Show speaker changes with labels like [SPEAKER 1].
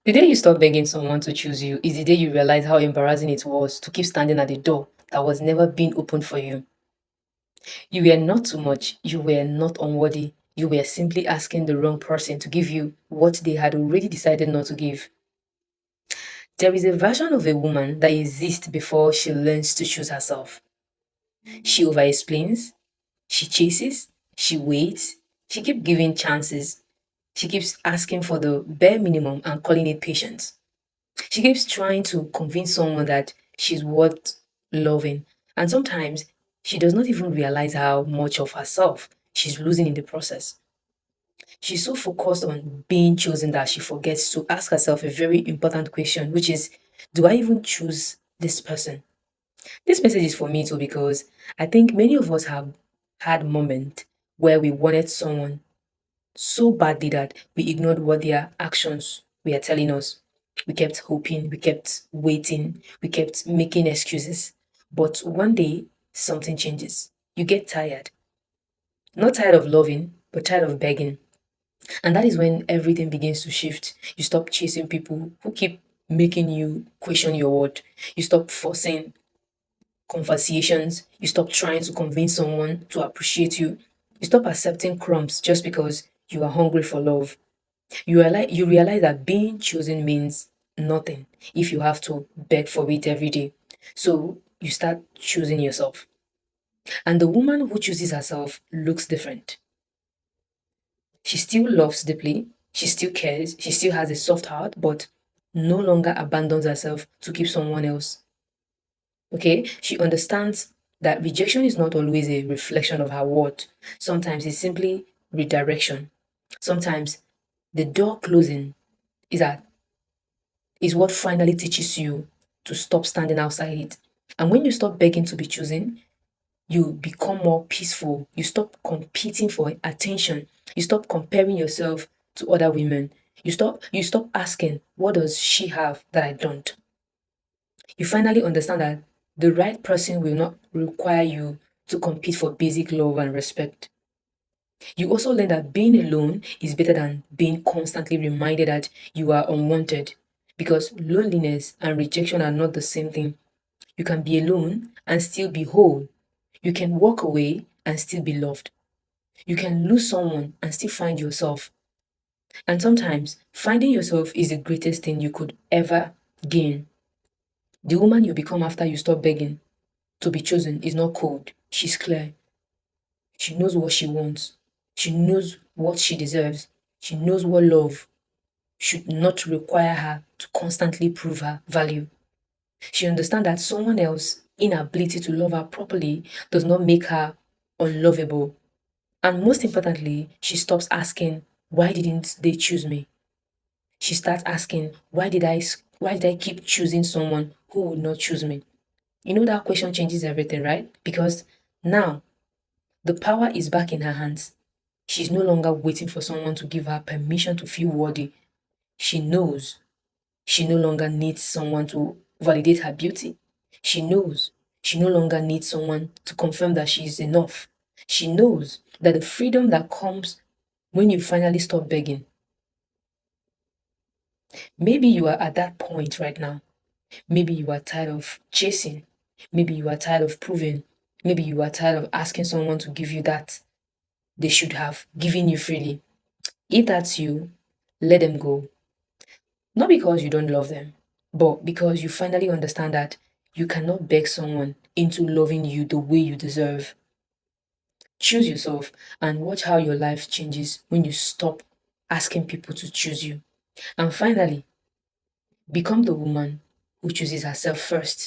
[SPEAKER 1] The day you stop begging someone to choose you is the day you realize how embarrassing it was to keep standing at the door that was never being opened for you. You were not too much, you were not unworthy, you were simply asking the wrong person to give you what they had already decided not to give. There is a version of a woman that exists before she learns to choose herself. She over explains, she chases, she waits, she keeps giving chances, she keeps asking for the bare minimum and calling it patience. She keeps trying to convince someone that she's worth loving. And sometimes she does not even realize how much of herself she's losing in the process. She's so focused on being chosen that she forgets to ask herself a very important question, which is, do I even choose this person? This message is for me too because I think many of us have had moments where we wanted someone so badly that we ignored what their actions were telling us. We kept hoping, we kept waiting, we kept making excuses. But one day, something changes. You get tired. Not tired of loving, but tired of begging. And that is when everything begins to shift. You stop chasing people who keep making you question your word. You stop forcing conversations. You stop trying to convince someone to appreciate you. You stop accepting crumbs just because you are hungry for love. You realize that being chosen means nothing if you have to beg for it every day. So you start choosing yourself. And the woman who chooses herself looks different. She still loves deeply, she still cares, she still has a soft heart, but no longer abandons herself to keep someone else. Okay? She understands that rejection is not always a reflection of her worth. Sometimes it's simply redirection. Sometimes the door closing is at is what finally teaches you to stop standing outside it. And when you stop begging to be chosen, you become more peaceful. You stop competing for attention. You stop comparing yourself to other women. You stop asking, what does she have that I don't? You finally understand that the right person will not require you to compete for basic love and respect. You also learn that being alone is better than being constantly reminded that you are unwanted because loneliness and rejection are not the same thing. You can be alone and still be whole. You can walk away and still be loved. You can lose someone and still find yourself. And sometimes finding yourself is the greatest thing you could ever gain. The woman you become after you stop begging to be chosen is not cold. She's clear. She knows what she wants. She knows what she deserves. She knows what love should not require her to constantly prove her value. She understands that someone else's inability to love her properly does not make her unlovable. And most importantly, she stops asking, why didn't they choose me? She starts asking, why did I keep choosing someone who would not choose me? You know that question changes everything, right? Because now the power is back in her hands. She's no longer waiting for someone to give her permission to feel worthy. She knows she no longer needs someone to validate her beauty. She knows she no longer needs someone to confirm that she is enough. She knows that the freedom that comes when you finally stop begging. Maybe you are at that point right now. Maybe you are tired of chasing. Maybe you are tired of proving. Maybe you are tired of asking someone to give you that they should have given you freely. If that's you, let them go. Not because you don't love them, but because you finally understand that you cannot beg someone into loving you the way you deserve. Choose yourself and watch how your life changes when you stop asking people to choose you. And finally, become the woman who chooses herself first.